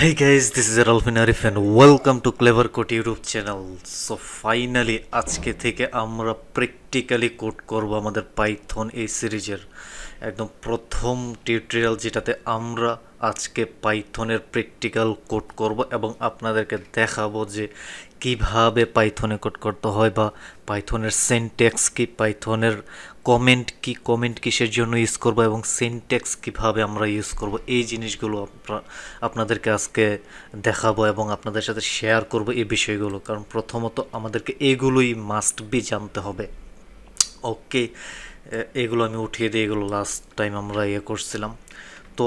Hey guys, this is Aralfin Arif and welcome to CleaverCode YouTube channel. So finally আজকে থেকে আমরা practically code করব আমাদের Python এই সিরিজের একদম প্রথম টিউটোরিয়াল যেটাতে আমরা আজকে পাইথনের প্র্যাকটিক্যাল কোড করব এবং আপনাদেরকে দেখাবো যে কিভাবে পাইথনে কোড করতে হয় বা পাইথনের সিনট্যাক্স কি, পাইথনের কমেন্ট কিসের জন্য ইউজ করব এবং সিনট্যাক্স কিভাবে আমরা ইউজ করব, এই জিনিসগুলো আপনাদেরকে আজকে দেখাবো এবং আপনাদের সাথে শেয়ার করব এই বিষয়গুলো। কারণ প্রথমত আমাদেরকে এগুলোই মাস্ট বি জানতে হবে। ওকে, এগুলো আমি উঠিয়ে দিই, এগুলো লাস্ট টাইম আমরা করছিলাম। তো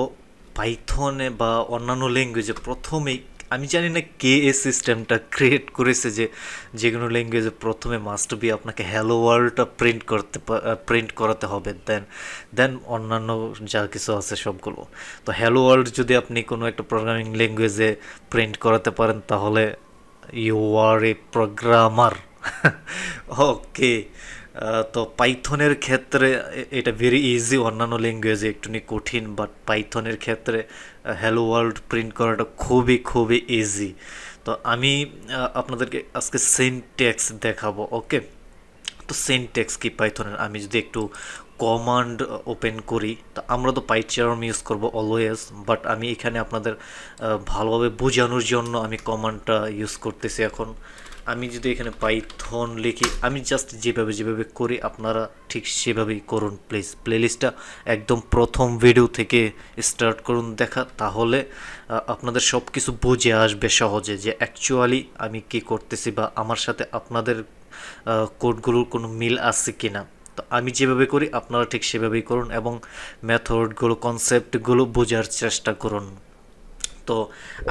পাইথনে বা অন্যান্য ল্যাঙ্গুয়েজে প্রথমেই আমি জানি না কে এই সিস্টেমটা ক্রিয়েট করেছে যে কোনো ল্যাঙ্গুয়েজে প্রথমে মাস্ট বি আপনাকে হ্যালো ওয়ার্ল্ডটা প্রিন্ট করাতে হবে, দেন অন্যান্য যা কিছু আছে সবগুলো। তো হ্যালো ওয়ার্ল্ড যদি আপনি কোনো একটা প্রোগ্রামিং ল্যাঙ্গুয়েজে প্রিন্ট করাতে পারেন তাহলে ইউ আর এ প্রোগ্রামার। ওকে, তো পাইথনের ক্ষেত্রে এটা ভেরি ইজি, অন্যান্য ল্যাঙ্গুয়েজে একটু কঠিন, বাট পাইথনের ক্ষেত্রে হ্যালো ওয়ার্ল্ড প্রিন্ট করাটা খুবই ইজি। তো আমি আপনাদেরকে আজকে সিনট্যাক্স দেখাবো। ওকে, তো সিনট্যাক্স কি পাইথনের, আমি যদি একটু কমান্ড ওপেন করি, তো আমরা তো পাইচার্ম ইউজ করব অলওয়েজ, বাট আমি এখানে আপনাদের ভালোভাবে বোঝানোর জন্য আমি কমান্ডটা ইউজ করতেছি। এখন আমি যদি এখানে পাইথন লিখি, আমি জাস্ট যেভাবে করি আপনারা ঠিক সেভাবেই করুন প্লিজ। প্লেলিস্টটা একদম প্রথম ভিডিও থেকে স্টার্ট করুন দেখা, তাহলে আপনাদের সব কিছু বুঝে আসবে সহজে যে অ্যাকচুয়ালি আমি কি করতেছি বা আমার সাথে আপনাদের কোডগুলোর কোনো মিল আছে কি না। তো আমি যেভাবে করি আপনারা ঠিক সেভাবেই করুন এবং মেথডগুলো, কনসেপ্টগুলো বোঝার চেষ্টা করুন। তো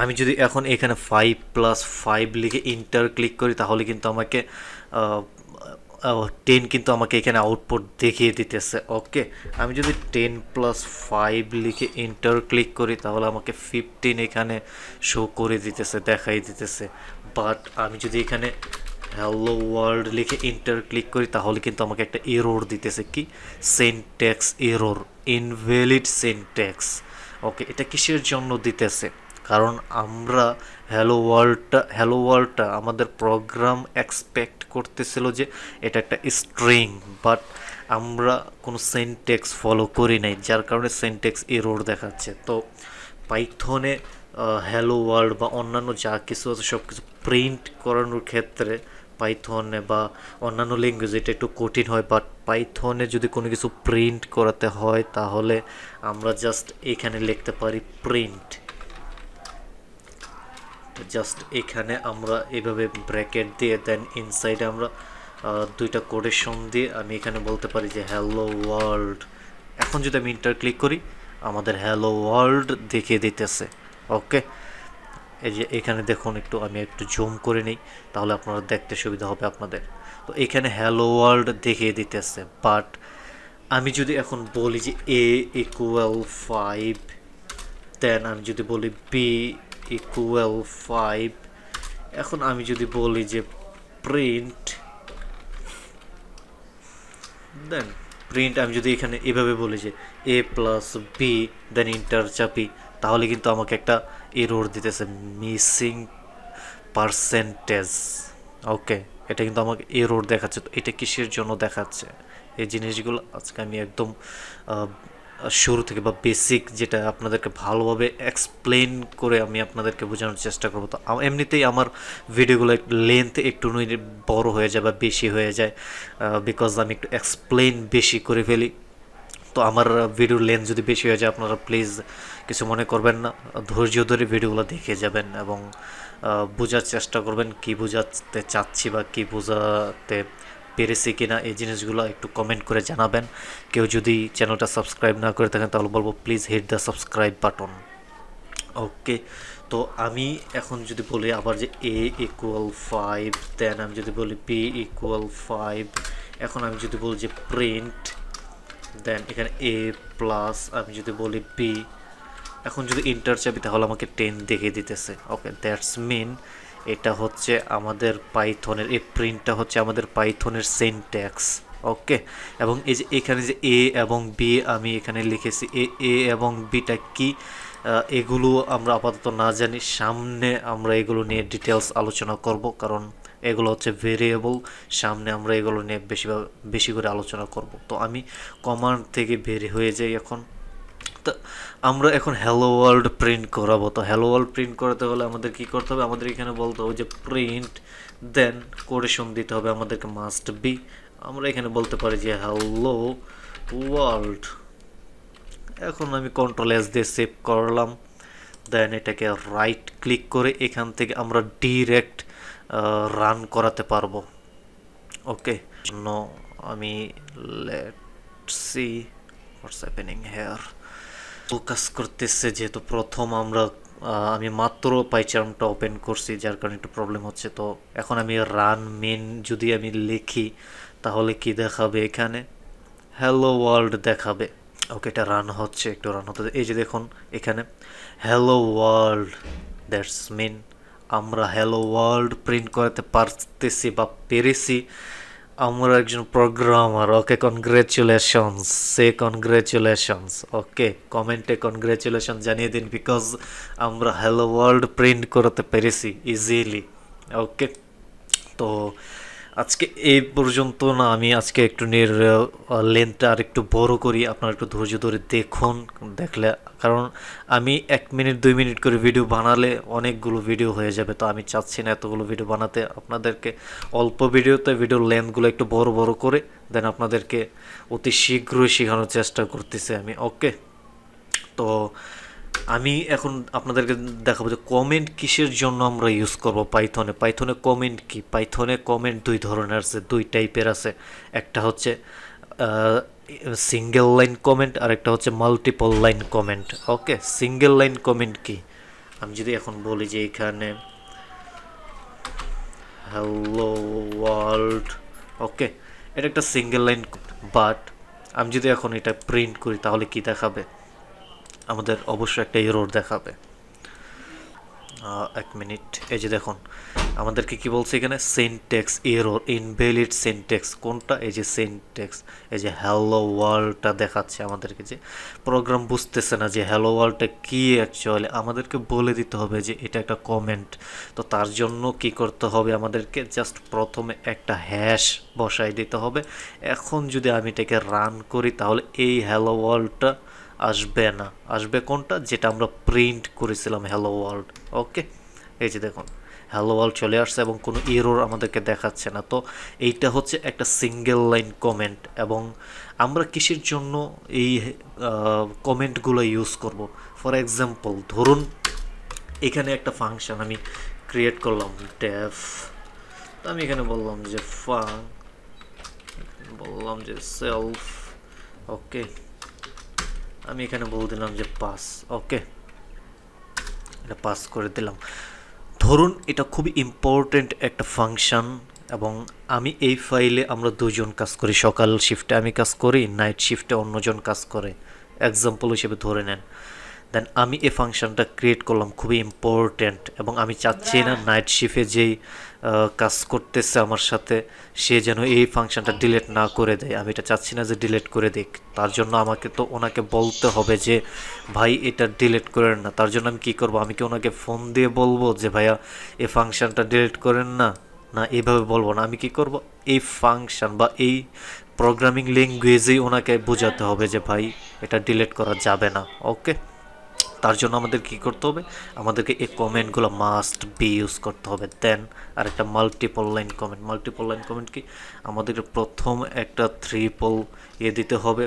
আমি যদি এখন এখানে 5+5 লিখে ইন্টার ক্লিক করি তাহলে কিন্তু আমাকে 10 কিন্তু আমাকে এখানে আউটপুট দেখিয়ে দিতেছে। ওকে, আমি যদি 10+5 লিখে ইন্টার ক্লিক করি তাহলে আমাকে 15 এখানে শো করে দিতেছে, দেখাই দিতেছে। বাট আমি যদি এখানে হ্যালো ওয়ার্ল্ড লিখে ইন্টার ক্লিক করি তাহলে কিন্তু আমাকে একটা এরর দিতেছে, কি সিনট্যাক্স এরর, ইনভ্যালিড সিনট্যাক্স। ওকে, এটা কিসের জন্য দিতেছে? কারণ আমরা হ্যালো ওয়ার্ল্ডটা আমাদের প্রোগ্রাম এক্সপেক্ট করতেছিল যে এটা একটা স্ট্রিং, বাট আমরা কোনো সিনট্যাক্স ফলো করি নাই, যার কারণে সিনট্যাক্স এরর দেখাচ্ছে। তো পাইথনে হ্যালো ওয়ার্ল্ড বা অন্যান্য যা কিছু আছে সব কিছু প্রিন্ট করানোর ক্ষেত্রে পাইথনে বা অন্যান্য ল্যাঙ্গুয়েজ এটা একটু কঠিন হয়, বাট পাইথনে যদি কোনো কিছু প্রিন্ট করাতে হয় তাহলে আমরা জাস্ট এখানে লিখতে পারি প্রিন্ট। জাস্ট এখানে আমরা এভাবে ব্র্যাকেট দিয়ে দেন ইনসাইডে আমরা দুইটা কোটেশন দিয়ে আমি এখানে বলতে পারি যে হ্যালো ওয়ার্ল্ড। এখন যদি আমি ইন্টার ক্লিক করি আমাদের হ্যালো ওয়ার্ল্ড দেখিয়ে দিতেছে। ওকে, এই যে এখানে দেখুন, আমি একটু জুম করে নিই তাহলে আপনারা দেখতে সুবিধা হবে আপনাদের। তো এখানে হ্যালো ওয়ার্ল্ড দেখিয়ে দিতেছে, বাট আমি যদি এখন বলি যে a = 5, দেন আমি যদি বলি b = 5, এখন আমি যদি বলি যে প্রিন্ট, দেন প্রিন্ট, আমি যদি এখানে এভাবে বলি যে a+b দেন ইন্টার চাপি তাহলে কিন্তু আমাকে একটা এরর দিতেছে, মিসিং পার্সেন্টেজ। ওকে, এটা কিন্তু আমাকে এরর দেখাচ্ছে। তো এটা কিসের জন্য দেখাচ্ছে, এই জিনিসগুলো আজকে আমি একদম শুরু থেকে বা বেসিক যেটা আপনাদেরকে ভালোভাবে এক্সপ্লেন করে আমি আপনাদেরকে বোঝানোর চেষ্টা করবো। তো এমনিতেই আমার ভিডিওগুলো লেন্থ একটু বড় হয়ে যায় বা বেশি হয়ে যায়, বিকজ আমি একটু এক্সপ্লেন বেশি করে ফেলি। তো আমার ভিডিওর লেন্থ যদি বেশি হয়ে যায় আপনারা প্লিজ কিছু মনে করবেন না, ধৈর্য ধরে ভিডিওগুলো দেখে যাবেন এবং বোঝার চেষ্টা করবেন কি বোঝাতে চাচ্ছি বা কি বোঝাতে পেরেছি কিনা, এই জিনিসগুলো একটু কমেন্ট করে জানাবেন। কেউ যদি চ্যানেলটা সাবস্ক্রাইব না করে থাকেন তাহলে বলবো please hit the subscribe button. Okay, তো আমি এখন যদি বলি আবার যে a = 5, দেন আমি যদি বলি b = 5, এখন আমি যদি বলি যে প্রিন্ট, দেন এখানে a+, আমি যদি বলি b, এখন যদি ইন্টার চাপি তাহলে আমাকে 10 দেখিয়ে দিতেছে। ওকে, দ্যাটস মিন এটা হচ্ছে আমাদের পাইথনের, এই প্রিন্টটা হচ্ছে আমাদের পাইথনের সিনট্যাক্স। ওকে, এবং এই যে এখানে যে এ এবং বি আমি এখানে লিখেছি, এ এবং বিটা কি এগুলো আমরা আপাতত না জানি, সামনে আমরা এগুলো নিয়ে ডিটেলস আলোচনা করব, কারণ এগুলো হচ্ছে ভেরিয়েবল, সামনে আমরা এগুলো নিয়ে বেশি করে আলোচনা করব। তো আমি কমান্ড থেকে বের হয়ে যাই এখন। তো আমরা এখন হ্যালো ওয়ার্ল্ড প্রিন্ট করাবো। তো হ্যালো ওয়ার্ল্ড প্রিন্ট করাতে হলে আমাদের কি করতে হবে, আমাদের এখানে বলতে হবে যে প্রিন্ট, দেন কোটেশন দিতে হবে আমাদেরকে, মাস্ট বি। আমরা এখানে বলতে পারি যে হ্যালো ওয়ার্ল্ড। এখন আমি কন্ট্রোল এস দিয়ে সেভ করলাম, দেন এটাকে রাইট ক্লিক করে এখান থেকে আমরা ডিরেক্ট রান করাতে পারবো। ওকে, জন্য আমি let's see what's happening here. Focus করতেছে যেহেতু প্রথম আমি মাত্র পাইচার্মটা ওপেন করছি, যার কারণে একটু প্রবলেম হচ্ছে। তো এখন আমি রান মেন যদি আমি লিখি তাহলে কি দেখাবে, এখানে হ্যালো ওয়ার্ল্ড দেখাবে। ওকে, এটা রান হচ্ছে, একটু রান হতে। এই যে দেখুন এখানে হ্যালো ওয়ার্ল্ড, দ্যাটস মিন আমরা হ্যালো ওয়ার্ল্ড প্রিন্ট করাতে পারতেছি বা পেরেছি। আমরা একজন প্রোগ্রামার। ওকে, কনগ্রেচুলেশনস, সে কনগ্রেচুলেশনস। ওকে, কমেন্টে কনগ্রেচুলেশন জানিয়ে দিন, বিকজ আমরা হ্যালো ওয়ার্ল্ড প্রিন্ট করতে পেরেছি ইজিলি। ওকে, তো আজকে এই পর্যন্ত না, আমি আজকে একটু লেন্থটা আর একটু বড় করি, আপনারা একটু ধৈর্য ধরে দেখুন, দেখলে, কারণ আমি 1 মিনিট 2 মিনিট করে ভিডিও বানালে অনেকগুলো ভিডিও হয়ে যাবে। তো আমি চাচ্ছি না এতগুলো ভিডিও বানাতে, আপনাদেরকে অল্প ভিডিওতে ভিডিওর লেন্থগুলো একটু বড় বড় করে দেন আপনাদেরকে অতি শীঘ্রই শেখানোর চেষ্টা করতেছি আমি। ওকে, তো আমি এখন আপনাদেরকে দেখাবো যে কমেন্ট কিসের জন্য আমরা ইউজ করব পাইথনে। পাইথনে কমেন্ট কি, পাইথনে কমেন্ট দুই ধরনের আছে, দুই টাইপের আছে। একটা হচ্ছে সিঙ্গেল লাইন কমেন্ট, আর একটা হচ্ছে মাল্টিপল লাইন কমেন্ট। ওকে, সিঙ্গেল লাইন কমেন্ট কি, আমি যদি এখন বলি যে এখানে হ্যালো ওয়ার্ল্ড, ওকে, এটা একটা সিঙ্গেল লাইন, বাট আমি যদি এখন এটা প্রিন্ট করি তাহলে কি দেখাবে, আমাদের অবশ্যই একটা এরর দেখাবে। 1 মিনিট, এই যে দেখুন আমাদেরকে কি বলছে এখানে, সিনট্যাক্স এরর, ইনভ্যালিড সিনট্যাক্স। কোনটা, এই যে সিনট্যাক্স, এই যে হ্যালো ওয়ার্ল্ডটা দেখাচ্ছে আমাদেরকে, যে প্রোগ্রাম বুঝতেছে না যে হ্যালো ওয়ার্ল্ডটা কি অ্যাকচুয়ালি। আমাদেরকে বলে দিতে হবে যে এটা একটা কমেন্ট। তো তার জন্য কি করতে হবে, আমাদেরকে জাস্ট প্রথমে একটা হ্যাশ বসাই দিতে হবে। এখন যদি আমি এটাকে রান করি তাহলে এই হ্যালো ওয়ার্ল্ডটা আসবে না, আসবে কোনটা, যেটা আমরা প্রিন্ট করেছিলাম হ্যালো ওয়ার্ল্ড। ওকে, এই যে দেখুন হ্যালো ওয়ার্ল্ড চলে আসছে এবং কোনো এরর আমাদেরকে দেখাচ্ছে না। তো এইটা হচ্ছে একটা সিঙ্গেল লাইন কমেন্ট। এবং আমরা কিসের জন্য এই কমেন্টগুলো ইউজ করব, ফর এক্সাম্পল ধরুন এখানে একটা ফাংশন আমি ক্রিয়েট করলাম, ডেফ, তো আমি এখানে বললাম যে বললাম যে সেলফ। ওকে, আমি এখানে বলে দিলাম যে পাস। ওকে, এটা পাস করে দিলাম। ধরুন এটা খুব ইম্পর্টেন্ট একটা ফাংশন, এবং আমি এই ফাইলে আমরা দুজন কাজ করি, সকাল শিফটে আমি কাজ করি, নাইট শিফটে অন্যজন কাজ করে, এক্সাম্পল হিসেবে ধরে নেন। দেন আমি এই ফাংশনটা ক্রিয়েট করলাম, খুবই ইম্পর্টেন্ট, এবং আমি চাচ্ছি না নাইট শিফটে যেই কাজ করতেছে আমার সাথে সে যেন এই ফাংশনটা ডিলিট না করে দেয়। আমি এটা চাচ্ছি না যে ডিলিট করে দিক, তার জন্য আমাকে তো ওনাকে বলতে হবে যে ভাই এটা ডিলিট করেন না। তার জন্য আমি কী করবো, আমি কি ওনাকে ফোন দিয়ে বলবো যে ভাইয়া এই ফাংশনটা ডিলিট করেন না, না এইভাবে বলবো না। আমি কি করব, এই ফাংশন বা এই প্রোগ্রামিং ল্যাঙ্গুয়েজেই ওনাকে বোঝাতে হবে যে ভাই এটা ডিলিট করা যাবে না। ওকে, তার জন্য আমাদের কি করতে হবে, আমাদেরকে এই কমেন্টগুলো মাস্ট বি ইউজ করতে হবে। দেন আর একটা multiple line comment. Multiple line comment কি, আমাদেরকে প্রথম একটা ট্রিপল দিতে হবে,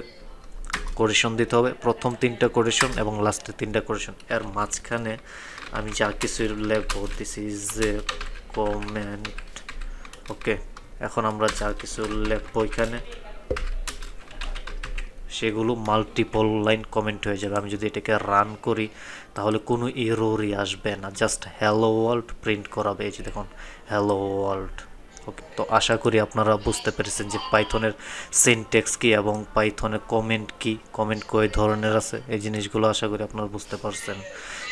কোটেশন দিতে হবে, প্রথম 3টা কোটেশন এবং লাস্টে 3টা কোটেশন। এর মাঝখানে আমি যা কিছু লিখবো, দিস ইজ এ কমেন্ট। ওকে, এখন আমরা যা কিছু লিখবো এখানে সেগুলো মাল্টিপল লাইন কমেন্ট হয়ে যাবে। আমি যদি এটাকে রান করি তাহলে কোনো এররই আসবে না, জাস্ট হ্যালো ওয়ার্ল্ড প্রিন্ট করাবে। এই যে দেখুন হ্যালো ওয়ার্ল্ড। ওকে, তো আশা করি আপনারা বুঝতে পেরেছেন যে পাইথনের সিনট্যাক্স কি এবং পাইথনের কমেন্ট কি, কমেন্ট কয় ধরনের আছে, এই জিনিসগুলো আশা করি আপনারা বুঝতে পারছেন।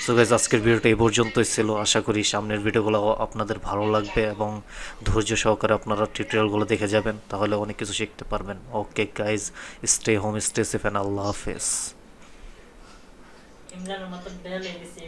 সো গাইজ, আজকের ভিডিওটা এই পর্যন্তই ছিল। আশা করি সামনের ভিডিওগুলো আপনাদের ভালো লাগবে এবং ধৈর্য সহকারে আপনারা টিউটোরিয়ালগুলো দেখে যাবেন, তাহলে অনেক কিছু শিখতে পারবেন। Okay guys, stay home, stay safe, and আল্লাহ হাফেজ। ইমরানের মতো বেলে দিছি